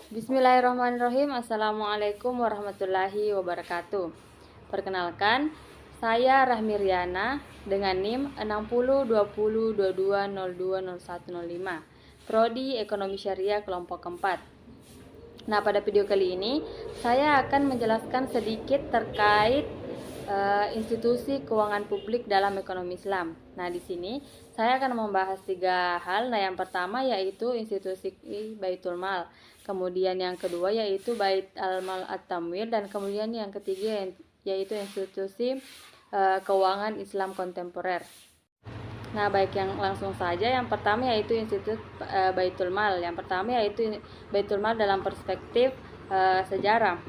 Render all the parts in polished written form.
Bismillahirrahmanirrahim. Assalamualaikum warahmatullahi wabarakatuh. Perkenalkan, saya Rahmi Riana dengan NIM 602022020105, Prodi Ekonomi Syariah kelompok keempat. Nah, pada video kali ini saya akan menjelaskan sedikit terkait institusi keuangan publik dalam ekonomi Islam. Nah, di sini saya akan membahas 3 hal. Nah, yang pertama yaitu institusi Baitul Mal. Kemudian yang kedua yaitu Bait Al-Mal At-Tamwil, dan kemudian yang ketiga yaitu institusi keuangan Islam kontemporer. Nah, baik, yang langsung saja. Yang pertama yaitu institut Baitul Mal. Yang pertama yaitu Baitul Mal dalam perspektif sejarah.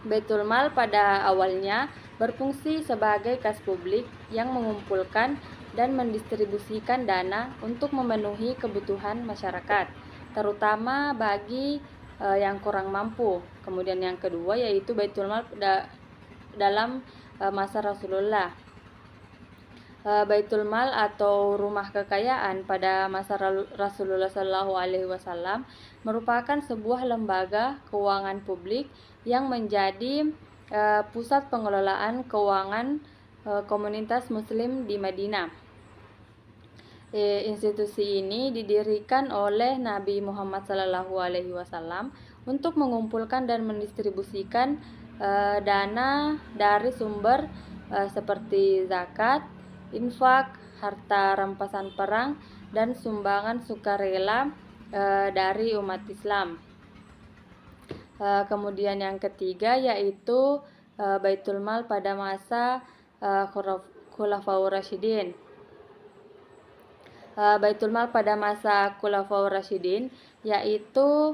Baitul Mal pada awalnya berfungsi sebagai kas publik yang mengumpulkan dan mendistribusikan dana untuk memenuhi kebutuhan masyarakat, terutama bagi yang kurang mampu. Kemudian yang kedua yaitu Baitul Mal dalam masa Rasulullah. Baitul Mal atau rumah kekayaan pada masa Rasulullah SAW merupakan sebuah lembaga keuangan publik yang menjadi pusat pengelolaan keuangan komunitas Muslim di Madinah. Institusi ini didirikan oleh Nabi Muhammad SAW untuk mengumpulkan dan mendistribusikan dana dari sumber seperti zakat, infak, harta rampasan perang, dan sumbangan sukarela dari umat Islam. Kemudian yang ketiga yaitu Baitul Mal pada masa Khulafaur Rasyidin. Baitul Mal pada masa Khulafaur Rasyidin yaitu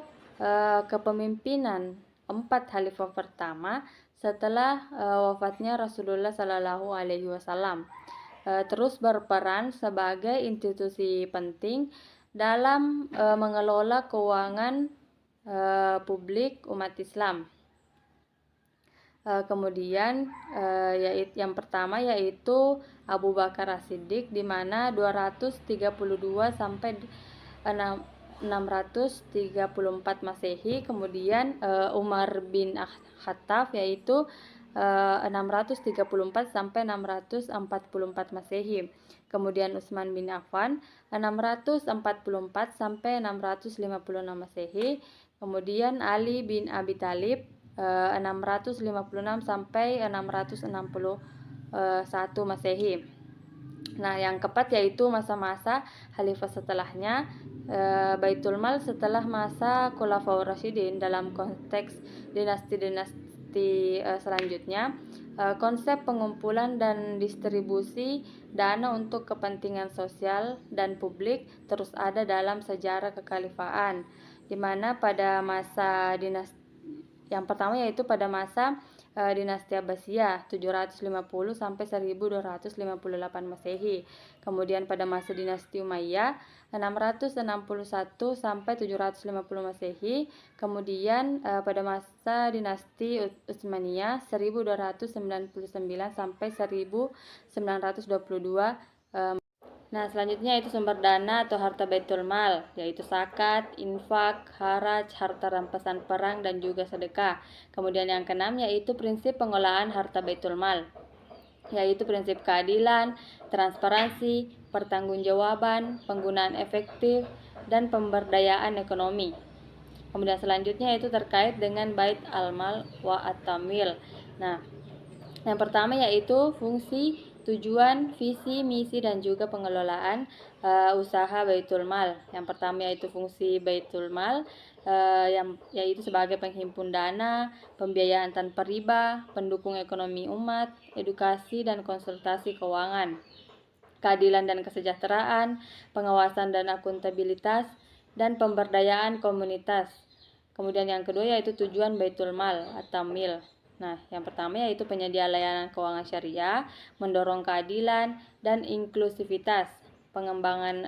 kepemimpinan 4 khalifah pertama setelah wafatnya Rasulullah SAW. Terus berperan sebagai institusi penting dalam mengelola keuangan publik umat Islam. Kemudian yang pertama yaitu Abu Bakar As-Siddiq, di mana 232 sampai 634 Masehi. Kemudian Umar bin Khattab yaitu 634 sampai 644 Masehi. Kemudian Utsman bin Affan 644 sampai 656 Masehi. Kemudian Ali bin Abi Thalib 656 sampai 661 Masehi. Nah, yang keempat yaitu masa-masa khalifah setelahnya. Baitul Mal setelah masa Khulafaur Rasyidin dalam konteks dinasti-dinasti selanjutnya, konsep pengumpulan dan distribusi dana untuk kepentingan sosial dan publik terus ada dalam sejarah kekhalifahan, di mana pada masa dinasti yang pertama yaitu pada masa dinasti Abbasiyah 750 sampai 1258 Masehi. Kemudian pada masa dinasti Umayyah 661 sampai 750 Masehi. Kemudian pada masa dinasti Utsmaniyah 1299 sampai 1922. Nah, selanjutnya itu sumber dana atau harta Baitul Mal, yaitu zakat, infak, haraj, harta rampasan perang, dan juga sedekah. Kemudian yang keenam yaitu prinsip pengelolaan harta Baitul Mal, yaitu prinsip keadilan, transparansi, pertanggungjawaban, penggunaan efektif, dan pemberdayaan ekonomi. Kemudian selanjutnya itu terkait dengan Bait Al-Mal wa At-Tamwil. Nah, yang pertama yaitu fungsi, tujuan, visi, misi, dan juga pengelolaan usaha Baitul Mal. Yang pertama yaitu fungsi Baitul Mal, yaitu sebagai penghimpun dana, pembiayaan tanpa riba, pendukung ekonomi umat, edukasi dan konsultasi keuangan, keadilan dan kesejahteraan, pengawasan dan akuntabilitas, dan pemberdayaan komunitas. Kemudian yang kedua yaitu tujuan Baitul Mal atau Mil. Nah, yang pertama yaitu penyedia layanan keuangan syariah, mendorong keadilan dan inklusivitas, pengembangan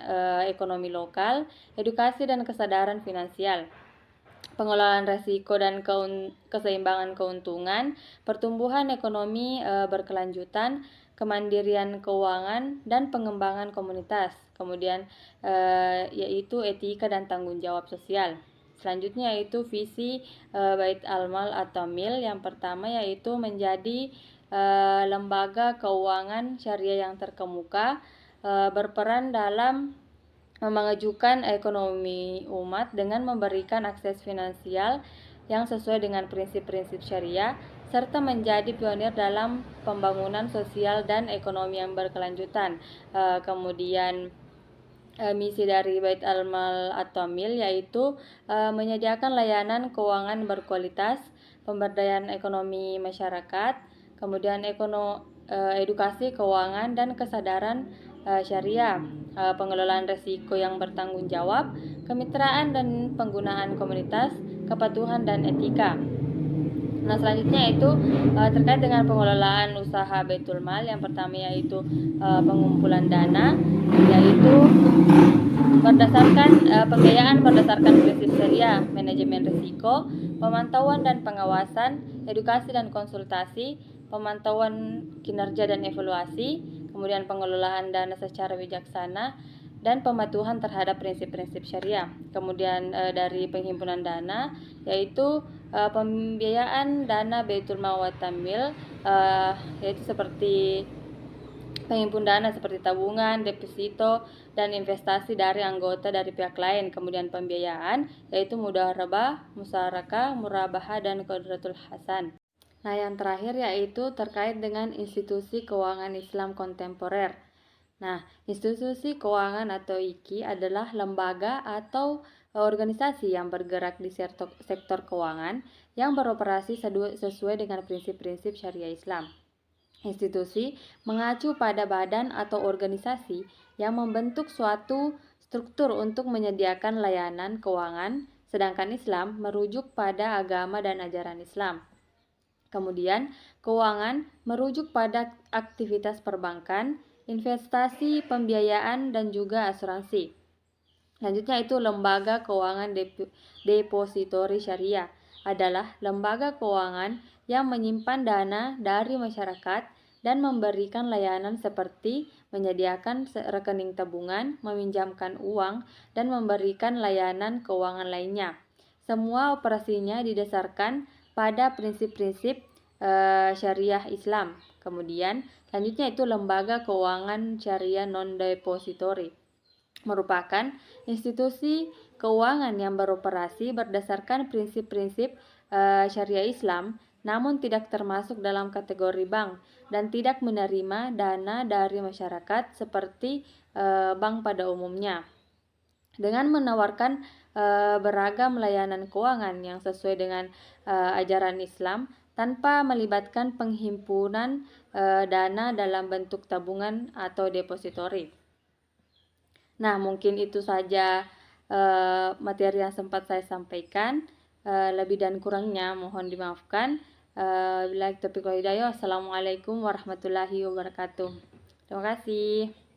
ekonomi lokal, edukasi dan kesadaran finansial, pengelolaan risiko dan keseimbangan keuntungan, pertumbuhan ekonomi berkelanjutan, kemandirian keuangan, dan pengembangan komunitas. Kemudian yaitu etika dan tanggung jawab sosial. Selanjutnya yaitu visi Bait Al-Mal atau MIL. Yang pertama yaitu menjadi lembaga keuangan syariah yang terkemuka, berperan dalam memajukan ekonomi umat dengan memberikan akses finansial yang sesuai dengan prinsip-prinsip syariah, serta menjadi pionir dalam pembangunan sosial dan ekonomi yang berkelanjutan. Kemudian misi dari Bait Al-Mal atau MIL yaitu menyediakan layanan keuangan berkualitas, pemberdayaan ekonomi masyarakat, kemudian edukasi keuangan dan kesadaran syariah, pengelolaan risiko yang bertanggung jawab, kemitraan dan penggunaan komunitas, kepatuhan dan etika. Nah, selanjutnya itu terkait dengan pengelolaan usaha Baitul Mal. Yang pertama yaitu pengumpulan dana, yaitu pembiayaan berdasarkan prinsip syariah, manajemen risiko, pemantauan dan pengawasan, edukasi dan konsultasi, pemantauan kinerja dan evaluasi, kemudian pengelolaan dana secara bijaksana, dan pematuhan terhadap prinsip-prinsip syariah. Kemudian dari penghimpunan dana yaitu pembiayaan dana Baitul Mal wa Tamwil, yaitu seperti penghimpun dana seperti tabungan, deposito, dan investasi dari anggota dari pihak lain. Kemudian pembiayaan yaitu mudharabah, musyarakah, murabahah, dan qadratul hasan. Nah, yang terakhir yaitu terkait dengan institusi keuangan Islam kontemporer. Nah, institusi keuangan atau IKI adalah lembaga atau organisasi yang bergerak di sektor keuangan yang beroperasi sesuai dengan prinsip-prinsip syariah Islam. Institusi mengacu pada badan atau organisasi yang membentuk suatu struktur untuk menyediakan layanan keuangan, sedangkan Islam merujuk pada agama dan ajaran Islam. Kemudian, keuangan merujuk pada aktivitas perbankan, investasi, pembiayaan, dan juga asuransi. Selanjutnya itu lembaga keuangan depositori syariah adalah lembaga keuangan yang menyimpan dana dari masyarakat dan memberikan layanan seperti menyediakan rekening tabungan, meminjamkan uang, dan memberikan layanan keuangan lainnya. Semua operasinya didasarkan pada prinsip-prinsip syariah Islam. Kemudian selanjutnya itu lembaga keuangan syariah non-depository merupakan institusi keuangan yang beroperasi berdasarkan prinsip-prinsip syariah Islam, namun tidak termasuk dalam kategori bank dan tidak menerima dana dari masyarakat seperti bank pada umumnya. Dengan menawarkan beragam layanan keuangan yang sesuai dengan ajaran Islam tanpa melibatkan penghimpunan dana dalam bentuk tabungan atau depositori. Nah, mungkin itu saja materi yang sempat saya sampaikan. Lebih dan kurangnya mohon dimaafkan. Billahi taufiq wal hidayah. Wassalamualaikum warahmatullahi wabarakatuh. Terima kasih.